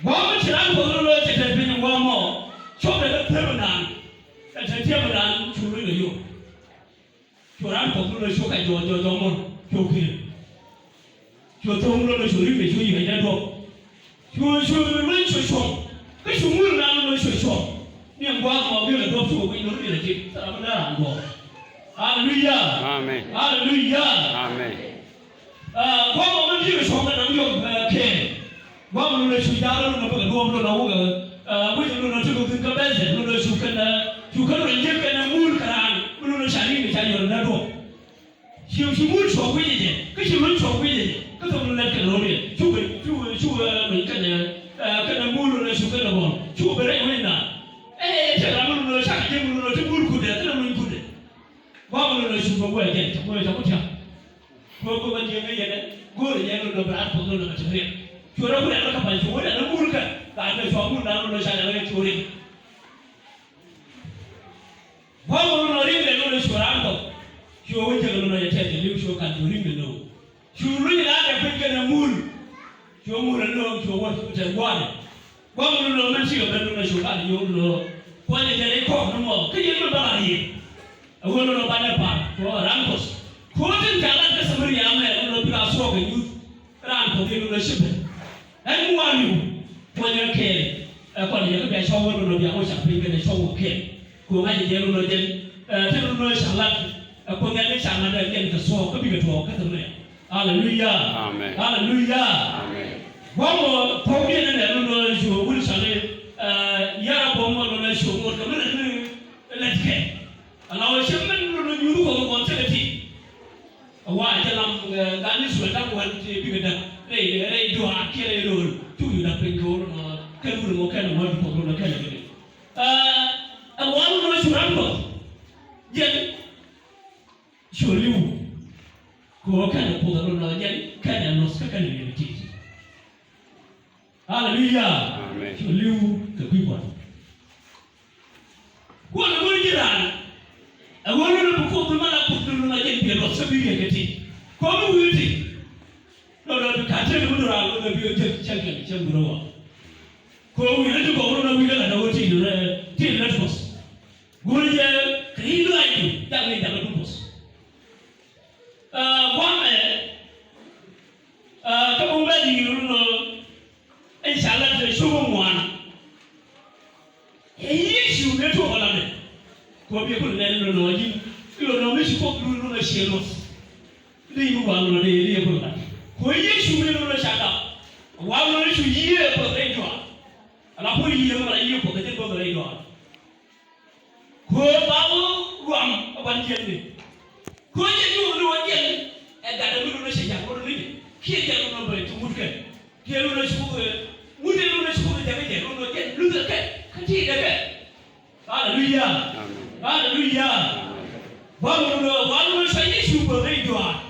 One child for the Lord has been one more. Chop the terminal. That's a terminal to read you. To run for the show at your domo, joking. Your tongue should leave it to you in that door. You should reach your shop. They should move down the shop. Near one of you go to a window in the gate. Hallelujah. Amen. Hallelujah. Amen. One of you is from the king. One of the Shudara, the woman, we don't know to go to the bed, you can reject and move around, you know, shining the child on that door. She moves for with it, because she looks for with it, because of the letter of it. Can a moon or a sugar one, two very winner. Eh, I'm going to shut him to good good, I don't know good. One of the super well again, where's a butcher? Go and go and the black for the material. You don't have a bunch of wood and a burka. That is what we down on the side of it. One will ring the notice for uncle. You always tell you you show can ring the no. You ring out a pink and a moon. You wouldn't know you want to tell one. One will know that you have show and you know. When they call no more, can you not here? I will know about the part for uncles. Quoting Galata somebody on the glass walk and you ran for the ship. And one you, when you're caring, upon your best shower of your ocean, bring a show of care. Who had a yellow again, a lot upon the shaman again to swap a bigger talk at the man. Hallelujah. Amen. Hallelujah. Amen. One more, Popian and Eleanor, you will say, Yarabom on a show, what the minute, let's get. Allow a shaman to you for 170. A while, that is what I want to be with them. They do a kill rule to you that bring gold or careful kind of word for the Kennedy. And one was ramble. Yet, surely, go kind of pull the road again, can and no second unity. Hallelujah. Amen. Surely, the people. What are we going to I want to put the man put the room again, be a lot of big. Come with it. No, the catcher would around the view of champion, Chamberlain. Go, we let you go on a wheel and over till let us. Good year, he like you, that made the purpose. One man, come on, baby, you know, and shall let the show one. Yes, you get over on it. Go be a good man, you know, Miss Pope, you know, the shells. Leave one on the area. When you should be shut up, why don't you hear for the door? And I put you on a year for the tip of the radar. Go bubble rum about Jenny. Go you again, and that a little message I want to read. Here, you know, to Woodcat. Here, you know, school, wouldn't you know, school, again, look at that. Continue that. Hallelujah. Hallelujah. One will say, you for the radar.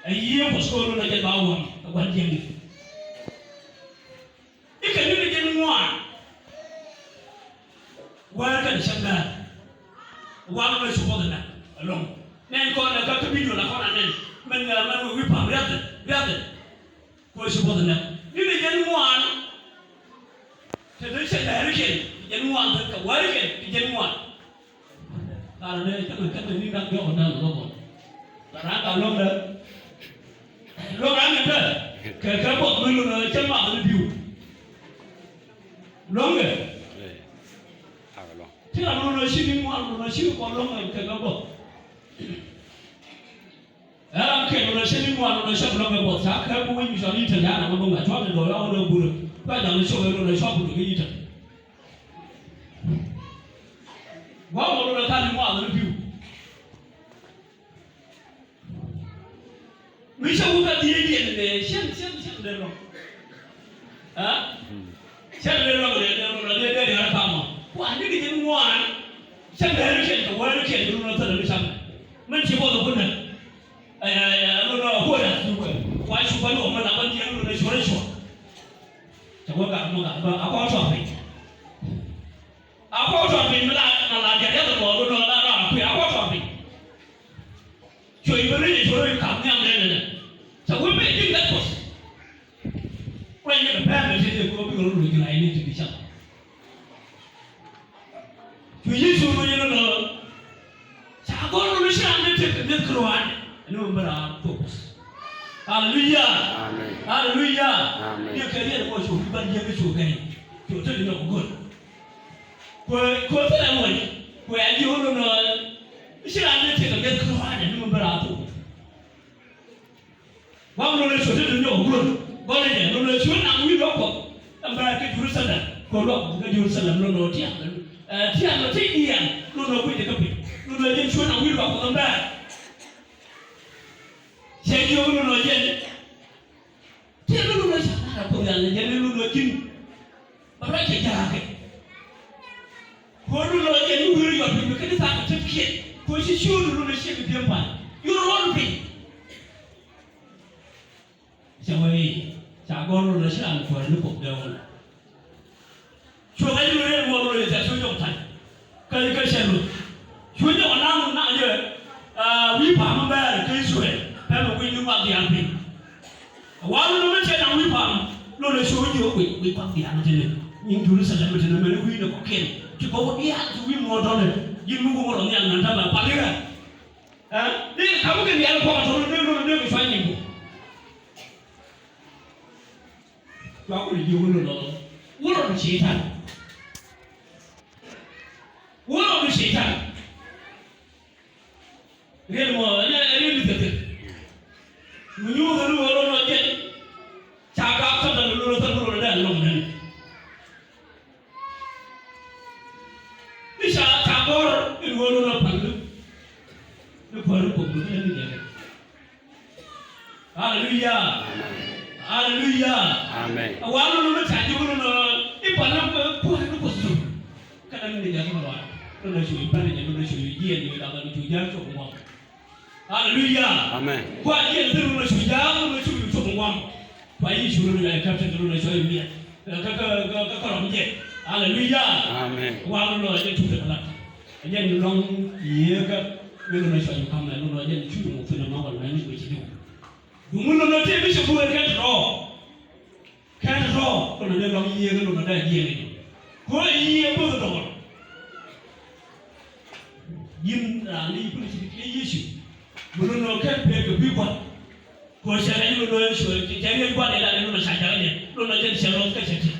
A year was going to get one year. You can do it in one. Where can you that? One was more than that alone. Then call the got to be on a corner. Men will whip up rather. What's more than that? You begin one. So they said the hurricane, you one, the hurricane, you get one. I don't know, you can't go on down the road. But I don't know. Look at it. Can I put you on a chamber review? Longer. Tell I'm not shooting one on a shoe for longer and can go. I can't shooting one on a shop longer, but I can't win you on Italian. I'm going to try to go around the wood. But I'm sure I'm going to shop with the eater. What will I tell you more review? We shall look at the Indian and the Shem. Huh? Shem, they are come. Why did you get one? Shem, the word can do not tell me something. Mention all the women. I don't know what else to do. Why should I know when I want you to the short? To work out about something. About something, like the other one, about something. So you really come down there. So we may think that was when you're pembe tete ko bi ko lu jina ini ti bicha to yesu mo yelo no sa ko lu shi ande te ne kroan no bara focus hallelujah amen hallelujah amen ye kare ko so bi ban je so gani to te no ko ko te la mo ko ya di hono no shi ande te ne kroan no bara to wa mo le so te no ko bole ne no le so na wi lo ko amba ke Jerusalem ko lo ke Jerusalem no ti no te iya no ko de ko no le so na wi lo ko amba je yo no je te no sa ko ya le je no kin ba ra ke ja ke ko no je ni wi yo pe ke ta ka te ke ko shi shu no shi ke de pa yo ro pe Jamai, jagoran nasi angkuhan itu pokoknya. Cukai dulu ni mau boleh jadi cukai tan, kai seru. Cukai orang nak je, wipam membayar kai cukai, tapi mungkin cuma diambil. Walau nama saya nak wipam, lalu cukai juga wipam diambil je. Yang dulu saja macam mana wipam nak koken, cukai dia tu wipam modal ni, yang mungkin orang yang nanti apa paling ni kamu kan dia apa macam ni cukai ni. Kau boleh jual lo, ular bersetan, Real mo, ni betul. Menyuruh lu orang aja, cakap kan lu dah long ni. Bisa cakap lu orang pandu, lu baru pukul ni dia. Hallelujah. Hallelujah. Amen. Walau lu cakap lu ibarat kuah lu kotor. Kadang ni jadi malu. Lu suruh ibarat ni lu suruh dia ni dalam tujuan semua. Hallelujah. Amen. Kuah dia tu lu suruh jangan lu suruh semua. Bayi suruh lu kapten lu suruh dia. Kakak orang dia. Hallelujah. Amen. Walau lu aja tu terkelat. Aja ni orang iya ke lu suruh kamu lu aja ni cuma tu nama orang ni begitu. Mungkin lo nanti bisa buat kan roh, kalau dia orang iya kan orang dah iya ni. Kau iya apa tu orang? Yin ni pun sedikit Yesus. Belum lo kan pergi buat. Kau sekarang lo suruh jangan buat ni lo saja ni. Lo nanti sekarang kan sedih.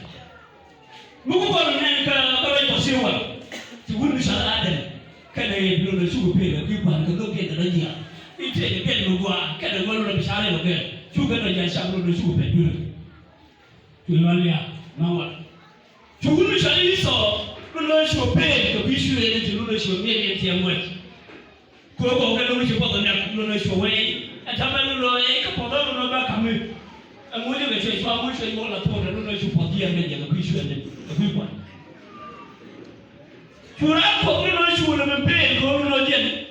Mungkin kalau ni kalau itu sewa, sebelum salah ada. Kan dia lo suruh pergi buat kalau kita dah dia. Itu dia pergi buat. Kan dia lo bisa ada lo kan. Juga dah jangan lo suruh pergi. Tunalia, mama. Chukunu shali so, luno shope, ko bishu ele luno shope ele tiamwe. Ko ko ka luno shope na luno shope. Atama luno ka podo luno ba kamu. Amuli be che fa mu che mo la podo luno shope dia me ya bishu ele, ko bikwa. Chura ko luno shope na mpe ko luno je.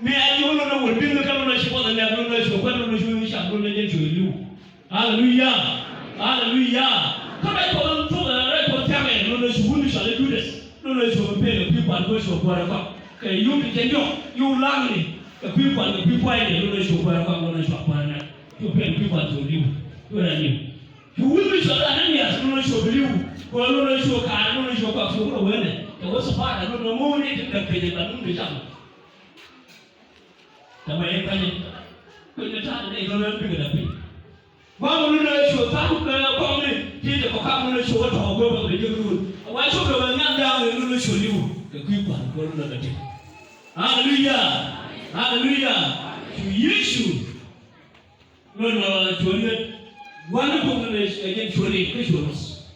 Me ayi luno wo binga ka luno shope na luno shope luno shope sha luno je chulu. Hallelujah. Hallelujah. Come on, tell me, no, who shall do this? No, you pay the people and go to Guaraca. Okay, you can you learn me. The people and the people I know you Guaraca, no, you pay people to live. Where are you? You will be so that any as no show believe. Well, no, you can't, no, you got so well. There was a part I don't know more than the pay the balloon. The way I can put the time they don't pick it up. Wah mula show tahu kau ni kita kau mula show tahu kau bekerja dulu. Wah show kau yang dah mula show liu, kekipan kau mula kerja. Hallelujah, Hallelujah. Yesus, mula show ni, wana kau mula yang show ni kesuras,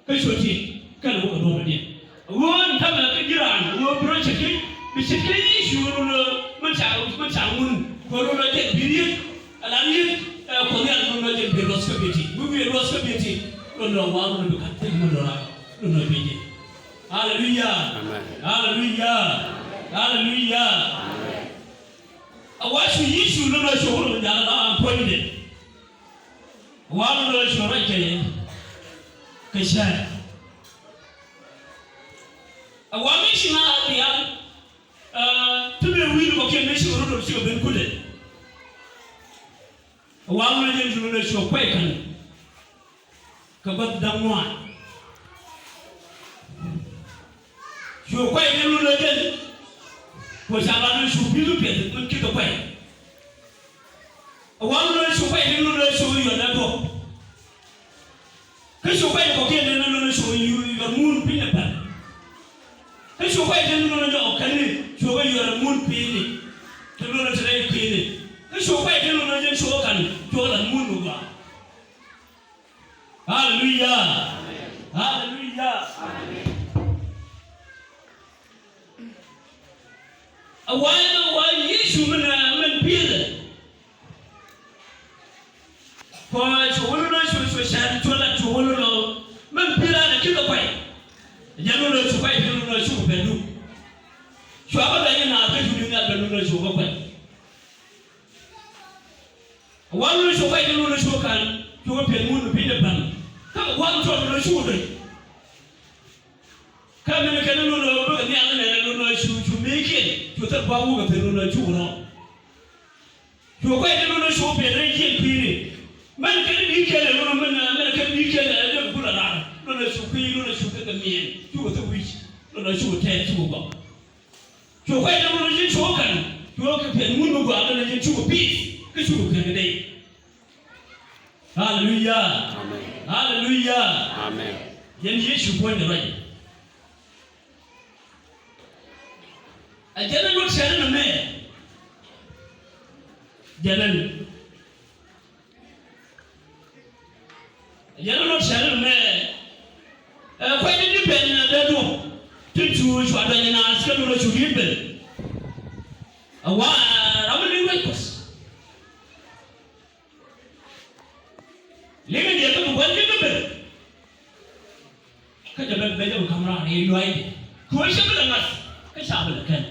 kesuci, kalau kau dua dia. Wan tambah kejiran, wan bercakap, bercakap Yesus mula mencangun, kau mula jadi diri, alami. Kau ni anu nak jadi beros kebeti, mungkin beros kebeti, kau nak wang nak berkata menolak, kau nak biji. Hallelujah, Hallelujah, Hallelujah. Awas Yesus nak show jangan nak poin dia. Wang nak show raja kesal. Awam ini nak dia, tu berwil kau kena show orang show berkulit. Wang lagi dulu show kau kan, kabat damwan shu kwai ne lu le den ko shabanu shu bilu pe mun ki ko kwai wan lu shu kwai ne lu le shu yo da do ke shu kwai ko ke ne lu le shu yo mun pin pa ke shu kwai ne lu le jo kan ni shu kwai yo mun pin ni ke lu le tre pin ni ke shu kwai ne lu le shu kan jo la mun ba hallelujah amen hallelujah amen wa Yesu men pile ko chulu na shu shan chola chulu no men pila na kilo kwai jalo no shu kwai jalo no shu pelu shu aba da yana ka shu na pelu no shu kwai wa no shu kwai jalo no shu kan shu pelu no pile ban ka wa no no shu de ka men ka no no ba ni ala na no shu meke shu ta ba wu ga pelu no shu no shu kwai jalo no shu pelu yin pile man kan bi kele no man kan bi kele da kula na no shu kwi no shu ka mien shu ta wi no shu ta shu ba shu kwai jalo no yin shu kan shu ka pelu no ba no yin shu bi ka shu ka dai hallelujah amen hallelujah amen yan Yesu ko ne rai ajana no share na me jalan ajana no share na me ko ni ben na da do tutu shu adanya na aska no shu libe awa ramani wekos legen dia tu bukan dia betul. Kerja berbeza berkamera ni luai. Kau siapa dengar? Kau siapa dengar?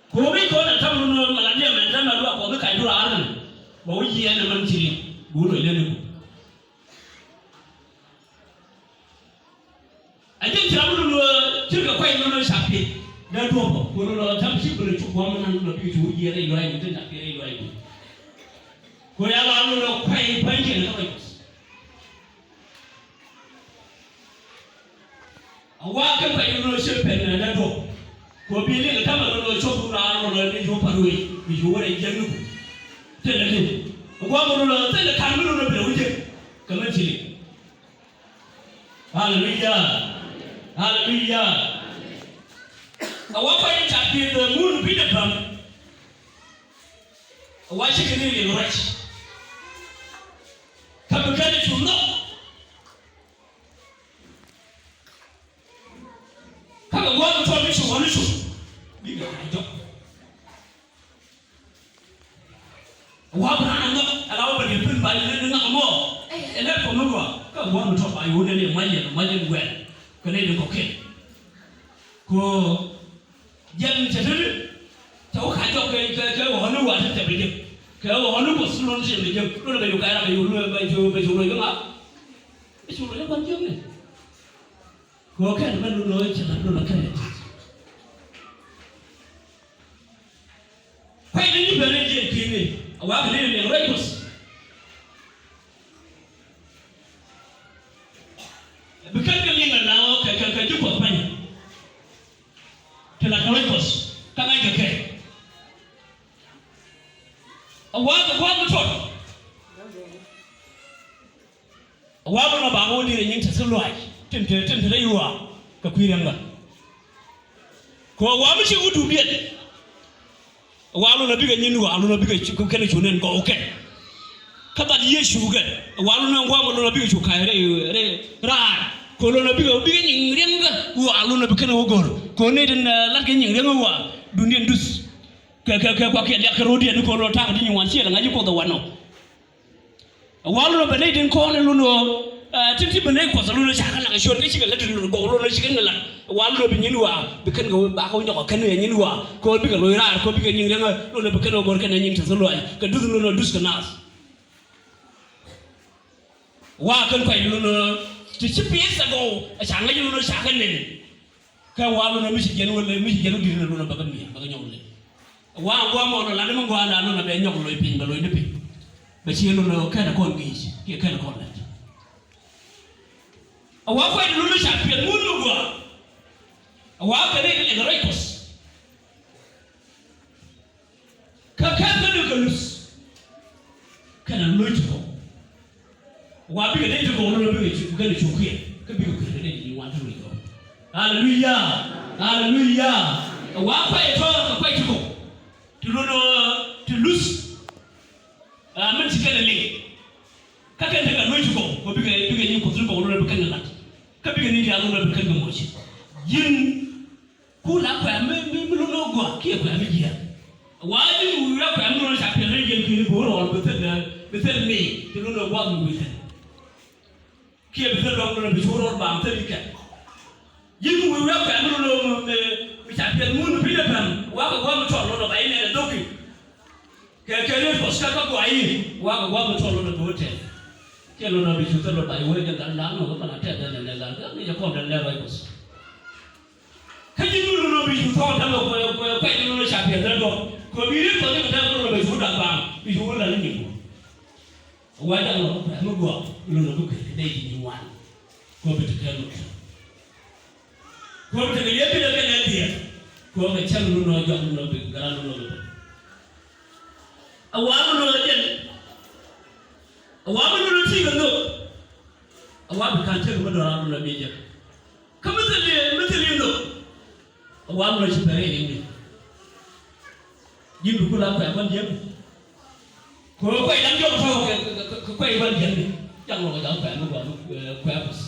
Kau ni kau nak tahu mana Malaysia mana mana luar kau berkai dua orang. Bawa dia nama ciri guru ini ni. Aja cakap dulu cakap kau ini mana siapa? Dah dua apa? Kau dulu cakap siapa boleh cukup mana dulu pergi cuci dia ni luai itu tak dia luai. Kau yang lalu lo kau panjang nak apa? Awak kan kau yang lo siapa nak dah tu? Kau pilih kita mana lo cukup orang lo ni jauh parui, jauh orang jauh. Tidak ni. Awak mana lo tidak kami lo berulang je. Kamu cili. Hallelujah, hallelujah. Awak kau yang cakap the moon bila bang. Awak cakap ni yang right. Kamu kan itu no. Kamu buat macam ni semua ni semua. Bila itu. Awak berani no. Kalau awak berjumpa balik ni nak kamu. Enak kamu buat. Kamu buat macam apa? Ibu ni macam buat. Kena itu kokek. Ko jangan cedera. Tahu kacau ke orang luar tu terberjaya. Kalau orang lu bosan orang sih macam, lu nak baju kaya, baju lu yang apa? Baju lu yang panjang ni. Kau kan mana lu jalan lu nak kaya. Kau ini berani je kini, awak ni yang rakus. Bukan kelingan lawa kaya jumpa banyak. Kelak rakus, kangai kaya. Awak betul. Awak nak bangun diri yang terseluai. Tentu lewat kekurangan. Kau awak mesti udah biar. Awak lu nabi kan nyendu, awak lu nabi kan kena cunen kau okey. Kata dia juga. Awak lu nak awak lu nabi cukai rar. Kau lu nabi kan nyengriang kan. Awak lu nabi kena ogor. Kau ni dan lagi nyengriang awak dunia dus. Kau dia kerodian kau lo tak di nyuan siapa ngaji kau tahu wano. Walau lo benda ini kau ni lo Titi benar kau selalu nak cakap nak syur kecik lah tu kau lo nak cakap lah. Walau begini luar, bukan kau bahu nyok kau ni luar. Kau bikin loirar, kau bikin yang dengar lo nak bikin orang kena yang terseluai. Kau dus lo dus kenas. Wah kan kau lo Titi biasa kau cakap je lo cakap ni. Kau walau nak mesti janu diri lo nak bagan ni, bagan nyok ni. Wah mau nak lalu mau nak lo nak benyok lo ipin, lo ini pin. Besi lo nak kena kau ngis, kena kau lagi. awa kwa lulu champion munu gwa awa kane ke righteous ka galus kana logical wa bi ne to no bi ke ga chukuya ka bi ko ne ni wa to ko hallelujah hallelujah wa kwa to ka kwa to to lose men tikana le ka kan daga logical ko bi ga ni ko ko no bi kan na ka bi ni ya no bi kan mo shi yin kula kwa me no go ke kwa me ya wadi ura kwa no sha pe le ke ko ro be te me to no wa mu be ke be te no be ro ba te bi ka yin ura kwa no me sha pe mu bi le ban wa mu to no ba ine do ki ke le ko ska ka ko ai wa mu to no do te ke lo no bi su te lo ba we ga dan la no ko na te da ne la ga ni ko da le ba ko kaji no bi su to ta lo ko no sha pe da do ko bi ri ko ni ta ko be su da ba bi su la ni ko wa da lo ko no go no ko ke dai ni wan ko be te lo ko be te ye bi da ke na dia ko ga chan no jo no be ga no awa no jen awa no ti ga no awa bi kan te ko do ra no be je ka mutali no awa no shi tare ni yin du kula kwa ban jem ko ko idan jo ko ko ban jem ni chẳng lo ga kwa no kwa bus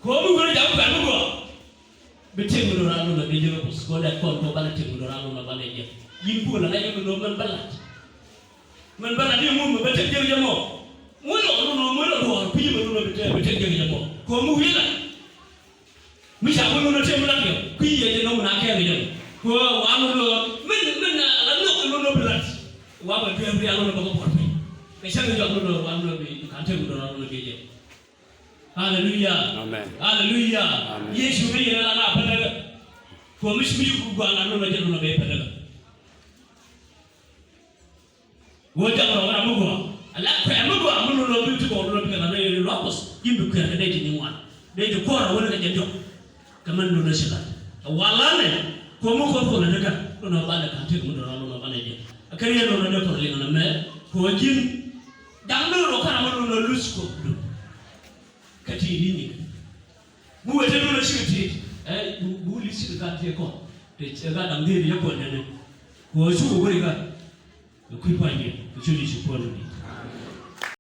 ko mu ga ja kwa no bete mu ra no be je bus ko da ko to ban te mu ra no ban je yin ko la ga no man balat ni mu bete je mo mu no pi mu no bete je mo ko mu wi la mi sa ko no te mu la ko ye no na ke ne ko wa mu men ala no balat wa ba te bi ala no ko ko ke sa jo no wa no bi kan te mu no be je hallelujah amen hallelujah yesu bi la na pa daga ko mi shi ku gwa na no je no be pa daga wo ja ro na mu ko ala pa mu ko mu no bi to ko no bi na ne lo ko yimbe ku ya ne ji ni wan de ko ra wona ga je jo kaman no shi la wala ne ko mu ko na daga no ba da kan te mu no ba ne je akari no no ko le na me ko jin dang no ka na no lose ko kati ni mu wete no shi ti bu li shi ka te ko te ga dang de ya ko ne ko su ko ri ga ku pa ni ku chu li shi ko ni